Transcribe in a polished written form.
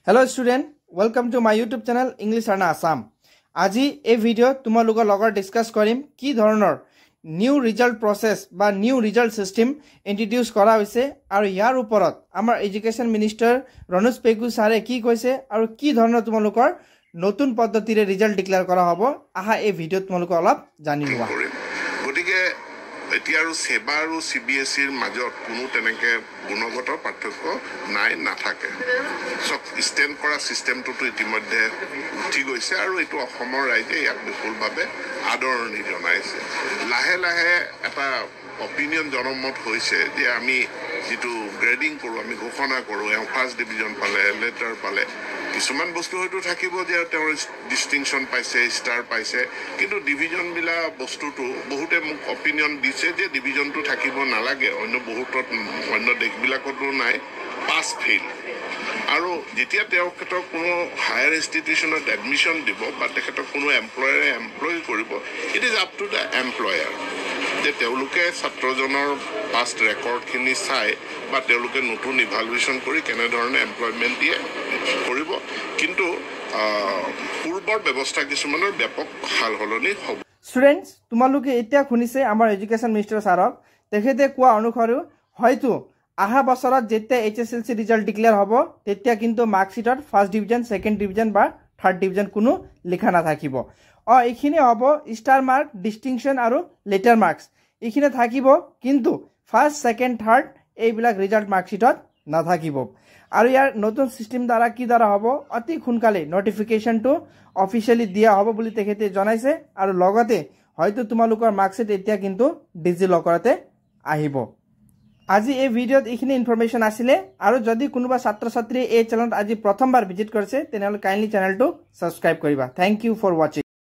Hello student, welcome to my YouTube channel English Learner Assam. আজি এই video তোমালোকৰ লগত ডিসকাস কৰিম কি ধৰণৰ নিউ ৰিজাল্ট প্ৰসেস বা নিউ ৰিজাল্ট সিস্টেম ইন্ট্ৰোডিউস কৰা হৈছে আৰু ইয়াৰ ওপৰত আমাৰ এডুকেশন মিনিষ্টাৰ ৰনোজ পেগু ছাৰে কি কৈছে আৰু কি ধৰণৰ তোমালোকৰ নতুন পদ্ধতিৰে ৰিজাল্ট ডিক্লেয়াৰ কৰা হ'ব আহা এই ভিডিও তোমালোক অলপ জানি লোৱা গতিকে এতিয়া আৰু সেবা আৰু সিবিএসইৰ মাজত কোনো তেনেকে গুণগত পাৰ্থক্য নাই নাথাকে সব ষ্টেণ্ড কৰা সিস্টেমটো ইতিমধ্যে উঠি গৈছে আৰু এইটো অসমৰ ৰাইজে ইয়াক বিপুলভাৱে আদৰণি জনাইছে লাহে লাহে এটা অপিনিয়ন জনমত হৈছে যে আমি যেটো গ্ৰেডিং কৰোঁ আমি ঘোষণা কৰোঁ ফাৰ্স্ট ডিভিজন পালে লেটাৰ পালে কিছুমান বস্তু হয়তো থাকিব যে তেওঁৰ ডিস্টিংশন পাইছে ষ্টাৰ পাইছে কিন্তু ডিভিজন বিলা বস্তুটো বহুতে মোক অপিনিয়ন দিছে যে ডিভিজনটো থাকিব নালাগে অন্য বহুতত অন্য দেশবিলাকতো নাই পাস ফেইল আৰু যেতিয়া তেওঁ ক্ষেত্ৰত কোনো হায়াৰ ইনষ্টিটিউচনত এডমিশন দিব বা তেখেতক কোনো এমপ্লয়াৰে এমপ্লয় কৰিব it is up to the employer যে তেওঁলোকে ছাত্ৰজনৰ পাষ্ট ৰেকৰ্ডখিনি চাই বা তেওঁলোকে নতুন ইভালুৱেশ্যন কৰি কেনেধৰণে এমপ্লয়মেণ্ট দিয়ে কৰিব কিন্তু পূৰ্বৰ ব্যৱস্থা কিছুমানৰ ব্যাপক সালসলনি হ'ব স্টুডেন্টস তোমালোকে এতিয়া শুনিছে আমাৰ এডুকেশন মিনিষ্টাৰ ছাৰক তেখেতে কোৱা অনুসৰি হয়তো আহা বছৰত যেতিয়া এইচএসএলসি ৰিজাল্ট ডিক্লেয়াৰ হ'ব তেতিয়া কিন্তু মাৰ্কশিটত ফাৰ্স্ট ডিভিজন সেকেন্ড ডিভিজন বা থাৰ্ড ডিভিজন কোনো লিখা নাথাকিব এইখিনি হ'ব ষ্টাৰ মাৰ্ক ডিস্টিংশন আৰু লেটাৰ মাৰ্কস এইখিনি থাকিব কিন্তু ফাৰ্স্ট সেকেন্ড থাৰ্ড এইবিলাক ৰিজাল্ট মাৰ্কশিটত নাথাকিব আৰু ইয়াৰ নতুন সিস্টেম দ্বাৰা কি দ্বাৰা হ'ব অতি খুনকালে নোটিফিকেশনটো অফিচিয়ালি দিয়া হ'ব বুলি তেখেতে জনাইছে আৰু লগতে হয়তো তোমালোকৰ মাৰ্কশিট এতিয়া কিন্তু ডিজি লকাৰতে আহিব আজি এই ভিডিওত এইখিনি ইনফৰমেশন আছিলে আৰু যদি কোনোবা ছাত্ৰ ছাত্ৰী এই চ্যানেলত আজি প্ৰথমবাৰ ভিজিট কৰিছে তেনেহলে কাইন্ডলি চ্যানেলটো সাবস্ক্ৰাইব কৰিবা থ্যাংক ইউ ফৰ ওয়াচিং